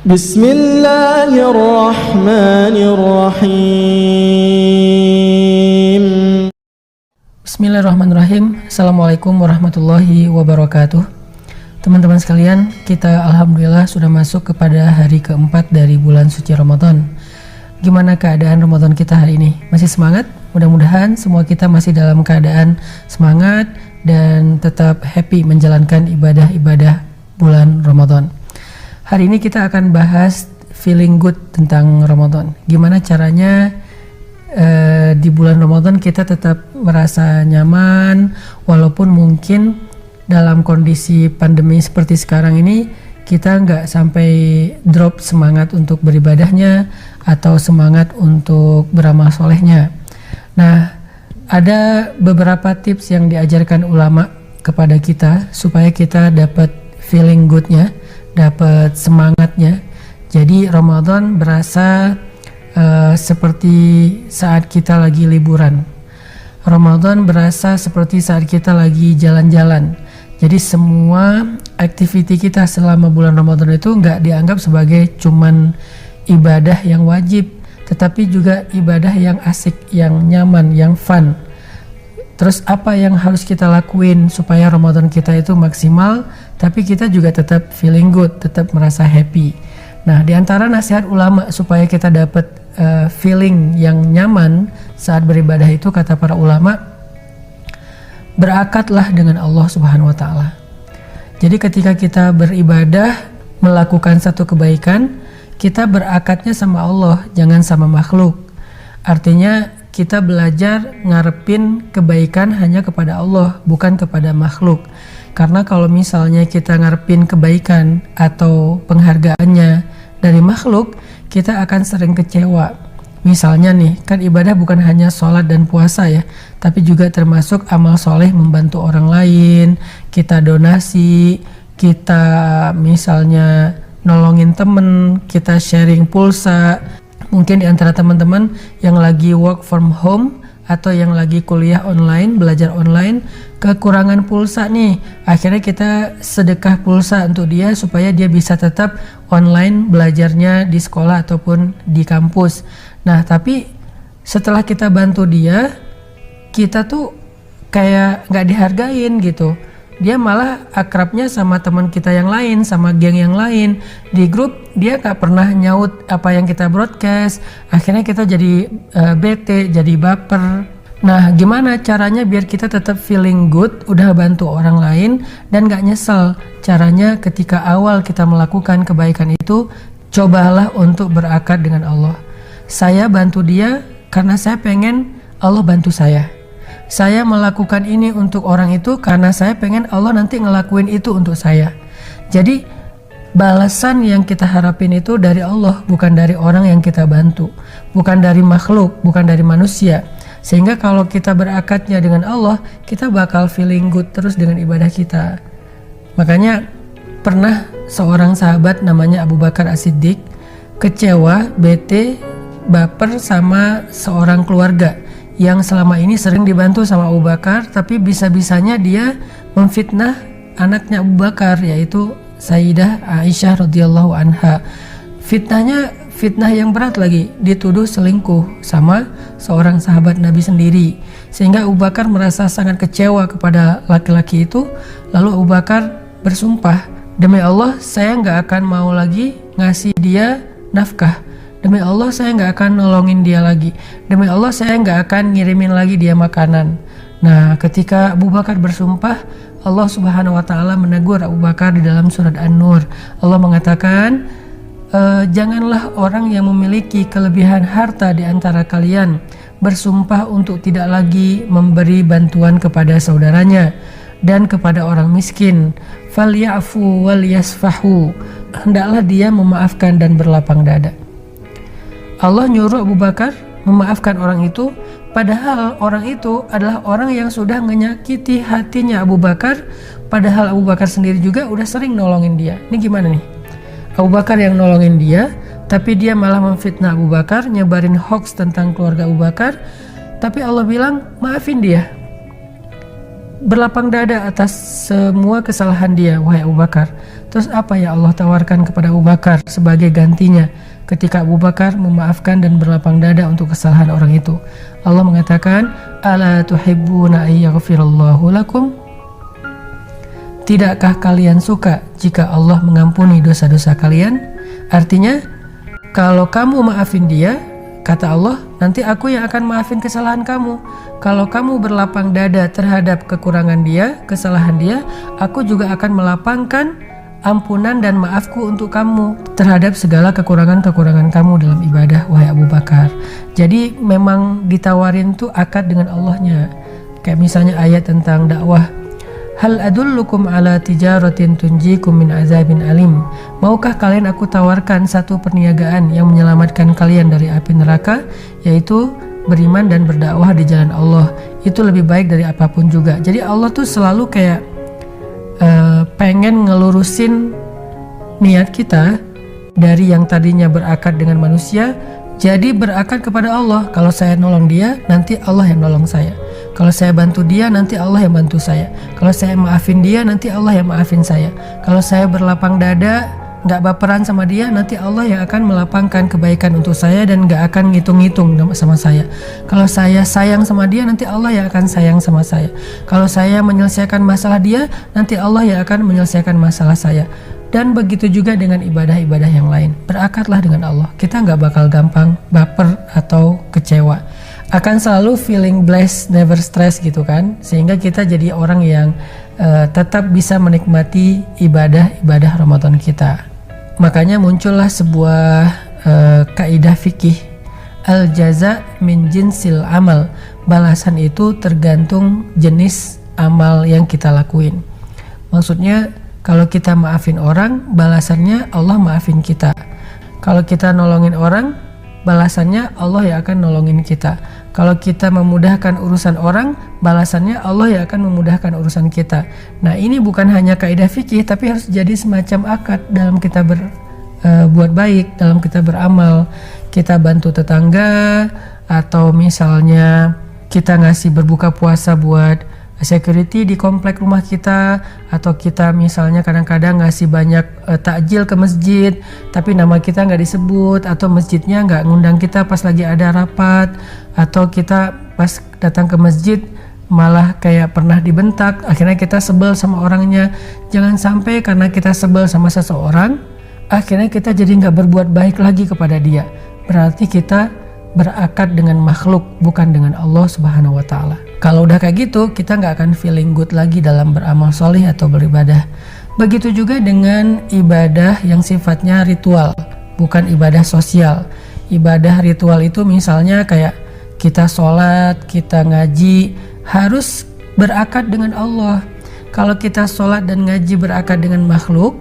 Bismillahirrahmanirrahim. Bismillahirrahmanirrahim. Assalamualaikum warahmatullahi wabarakatuh. Teman-teman sekalian, kita alhamdulillah sudah masuk kepada hari keempat dari bulan suci Ramadan. Gimana keadaan Ramadan kita hari ini? Masih semangat? Mudah-mudahan semua kita masih dalam keadaan semangat dan tetap happy menjalankan ibadah-ibadah bulan Ramadan. Hari ini kita akan bahas feeling good tentang Ramadan. Gimana caranya di bulan Ramadan kita tetap merasa nyaman walaupun mungkin dalam kondisi pandemi seperti sekarang ini kita nggak sampai drop semangat untuk beribadahnya atau semangat untuk beramal solehnya. Nah, ada beberapa tips yang diajarkan ulama kepada kita supaya kita dapat feeling goodnya, dapat semangatnya. Jadi Ramadan berasa seperti saat kita lagi liburan. Ramadan berasa seperti saat kita lagi jalan-jalan. Jadi semua aktiviti kita selama bulan Ramadan itu nggak dianggap sebagai cuman ibadah yang wajib, tetapi juga ibadah yang asik, yang nyaman, yang fun. Terus apa yang harus kita lakuin supaya Ramadan kita itu maksimal, tapi kita juga tetap feeling good, tetap merasa happy. Nah, di antara nasihat ulama supaya kita dapat feeling yang nyaman saat beribadah itu, kata para ulama, berakatlah dengan Allah Subhanahu wa Ta'ala. Jadi ketika kita beribadah, melakukan satu kebaikan, kita berakatnya sama Allah, jangan sama makhluk. Artinya kita belajar ngarepin kebaikan hanya kepada Allah, bukan kepada makhluk. Karena kalau misalnya kita ngarepin kebaikan atau penghargaannya dari makhluk, kita akan sering kecewa. Misalnya nih, kan ibadah bukan hanya sholat dan puasa ya, tapi juga termasuk amal soleh membantu orang lain, kita donasi, kita misalnya nolongin temen, kita sharing pulsa. Mungkin di antara teman-teman yang lagi work from home atau yang lagi kuliah online, belajar online, kekurangan pulsa nih, akhirnya kita sedekah pulsa untuk dia supaya dia bisa tetap online belajarnya di sekolah ataupun di kampus. Nah, tapi setelah kita bantu dia, kita tuh kayak nggak dihargain gitu. Dia malah akrabnya sama teman kita yang lain, sama geng yang lain. Di grup dia gak pernah nyaut apa yang kita broadcast. Akhirnya kita jadi bete, jadi baper. Nah, gimana caranya biar kita tetap feeling good, udah bantu orang lain dan gak nyesel? Caranya ketika awal kita melakukan kebaikan itu, cobalah untuk berakad dengan Allah. Saya bantu dia karena saya pengen Allah bantu saya. Saya melakukan ini untuk orang itu karena saya pengen Allah nanti ngelakuin itu untuk saya. Jadi balasan yang kita harapin itu dari Allah, bukan dari orang yang kita bantu, bukan dari makhluk, bukan dari manusia. Sehingga kalau kita berakadnya dengan Allah, kita bakal feeling good terus dengan ibadah kita. Makanya pernah seorang sahabat namanya Abu Bakar As-Siddiq kecewa, bete, baper sama seorang keluarga yang selama ini sering dibantu sama Abu Bakar, tapi bisa-bisanya dia memfitnah anaknya Abu Bakar, yaitu Sayyidah Aisyah radhiyallahu anha. Fitnahnya fitnah yang berat lagi, dituduh selingkuh sama seorang sahabat Nabi sendiri. Sehingga Abu Bakar merasa sangat kecewa kepada laki-laki itu. Lalu Abu Bakar bersumpah, demi Allah saya nggak akan mau lagi ngasih dia nafkah. Demi Allah saya nggak akan nolongin dia lagi. Demi Allah saya nggak akan ngirimin lagi dia makanan. Nah, ketika Abu Bakar bersumpah, Allah Subhanahu wa Ta'ala menegur Abu Bakar di dalam surat An-Nur. Allah mengatakan, janganlah orang yang memiliki kelebihan harta di antara kalian bersumpah untuk tidak lagi memberi bantuan kepada saudaranya dan kepada orang miskin. Falyafu wal yasfahu. Hendaklah dia memaafkan dan berlapang dada. Allah nyuruh Abu Bakar memaafkan orang itu, padahal orang itu adalah orang yang sudah menyakiti hatinya Abu Bakar, padahal Abu Bakar sendiri juga udah sering nolongin dia. Ini gimana nih? Abu Bakar yang nolongin dia, tapi dia malah memfitnah Abu Bakar, nyebarin hoax tentang keluarga Abu Bakar, tapi Allah bilang maafin dia. berlapang dada atas semua kesalahan dia, wahai Abu Bakar. Terus apa ya Allah tawarkan kepada Abu Bakar sebagai gantinya ketika Abu Bakar memaafkan dan berlapang dada untuk kesalahan orang itu? Allah mengatakan, ala tuhibbuna ayyaghfirallahu lakum? Tidakkah kalian suka jika Allah mengampuni dosa-dosa kalian? Artinya, kalau kamu maafin dia, kata Allah, nanti aku yang akan maafin kesalahan kamu. Kalau kamu berlapang dada terhadap kekurangan dia, kesalahan dia, aku juga akan melapangkan ampunan dan maafku untuk kamu terhadap segala kekurangan-kekurangan kamu dalam ibadah, wahai Abu Bakar. Jadi memang ditawarin tuh akad dengan Allahnya. Kayak misalnya ayat tentang dakwah, hal adullukum ala tijaratin tunjikum min azabin alim. Maukah kalian aku tawarkan satu perniagaan yang menyelamatkan kalian dari api neraka, yaitu beriman dan berdakwah di jalan Allah. Itu lebih baik dari apapun juga. Jadi Allah tuh selalu kayak pengen ngelurusin niat kita dari yang tadinya berakad dengan manusia jadi berakad kepada Allah. Kalau saya nolong dia, nanti Allah yang nolong saya. Kalau saya bantu dia, nanti Allah yang bantu saya. Kalau saya maafin dia, nanti Allah yang maafin saya. Kalau saya berlapang dada, gak baperan sama dia, nanti Allah yang akan melapangkan kebaikan untuk saya dan gak akan ngitung-ngitung sama saya. Kalau saya sayang sama dia, nanti Allah yang akan sayang sama saya. Kalau saya menyelesaikan masalah dia, nanti Allah yang akan menyelesaikan masalah saya. Dan begitu juga dengan ibadah-ibadah yang lain. Berakatlah dengan Allah. Kita gak bakal gampang baper atau kecewa. Akan selalu feeling blessed, never stress gitu kan. Sehingga kita jadi orang yang tetap bisa menikmati ibadah-ibadah Ramadan kita. Makanya muncullah sebuah kaidah fikih, al jaza min jinsil amal. Balasan itu tergantung jenis amal yang kita lakuin. Maksudnya kalau kita maafin orang, balasannya Allah maafin kita. Kalau kita nolongin orang, balasannya Allah yang akan nolongin kita. Kalau kita memudahkan urusan orang, balasannya Allah yang akan memudahkan urusan kita. Nah, ini bukan hanya kaidah fikih, tapi harus jadi semacam akad dalam kita berbuat baik, dalam kita beramal. Kita bantu tetangga, atau misalnya kita ngasih berbuka puasa buat security di komplek rumah kita, atau kita misalnya kadang-kadang ngasih banyak takjil ke masjid tapi nama kita nggak disebut, atau masjidnya nggak ngundang kita pas lagi ada rapat, atau kita pas datang ke masjid malah kayak pernah dibentak, akhirnya kita sebel sama orangnya. Jangan sampai karena kita sebel sama seseorang akhirnya kita jadi nggak berbuat baik lagi kepada dia. Berarti kita berakad dengan makhluk, bukan dengan Allah Subhanahu wa Ta'ala. Kalau udah kayak gitu, kita nggak akan feeling good lagi dalam beramal soleh atau beribadah. Begitu juga dengan ibadah yang sifatnya ritual, bukan ibadah sosial. Ibadah ritual itu misalnya kayak kita sholat, kita ngaji, harus berakad dengan Allah. Kalau kita sholat dan ngaji berakad dengan makhluk,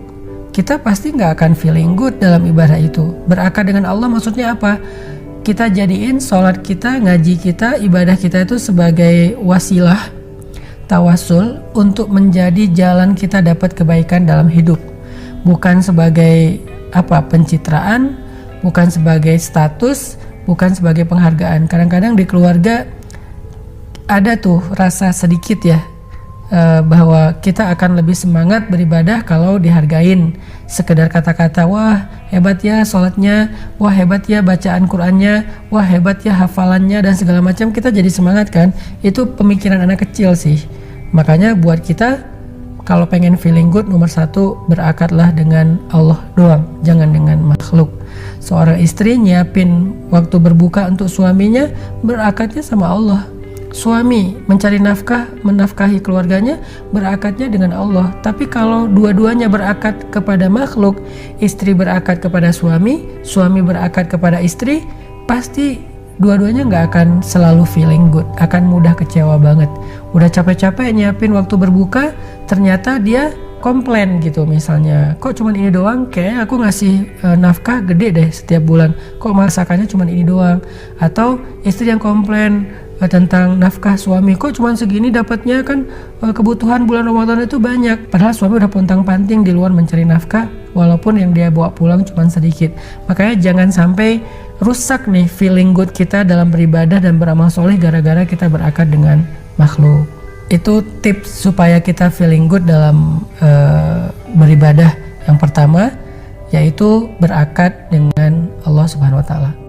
kita pasti nggak akan feeling good dalam ibadah itu. Berakad dengan Allah maksudnya apa? Kita jadiin sholat kita, ngaji kita, ibadah kita itu sebagai wasilah, tawasul untuk menjadi jalan kita dapat kebaikan dalam hidup. Bukan sebagai pencitraan, bukan sebagai status, bukan sebagai penghargaan. Kadang-kadang di keluarga ada tuh rasa sedikit ya, bahwa kita akan lebih semangat beribadah kalau dihargain. Sekedar kata-kata, wah hebat ya sholatnya, wah hebat ya bacaan Qur'annya, wah hebat ya hafalannya dan segala macam, kita jadi semangat kan. Itu pemikiran anak kecil sih. Makanya buat kita kalau pengen feeling good, nomor satu berakadlah dengan Allah doang, jangan dengan makhluk. Seorang istri nyiapin waktu berbuka untuk suaminya, berakadnya sama Allah. Suami mencari nafkah, menafkahi keluarganya, berakadnya dengan Allah. Tapi kalau dua-duanya berakad kepada makhluk, istri berakad kepada suami, suami berakad kepada istri, pasti dua-duanya nggak akan selalu feeling good, akan mudah kecewa banget. Udah capek-capek nyiapin waktu berbuka, ternyata dia komplain gitu, misalnya, kok cuman ini doang, kayak aku ngasih nafkah gede deh setiap bulan, kok masakannya cuman ini doang. Atau istri yang komplain tentang nafkah suami, kok cuman segini dapatnya, kan kebutuhan bulan Ramadan itu banyak, padahal suami udah pontang-panting di luar mencari nafkah walaupun yang dia bawa pulang cuman sedikit. Makanya jangan sampai rusak nih feeling good kita dalam beribadah dan beramal soleh gara-gara kita berakad dengan makhluk. Itu tips supaya kita feeling good dalam beribadah Yang pertama yaitu berakad dengan Allah Subhanahu wa taala.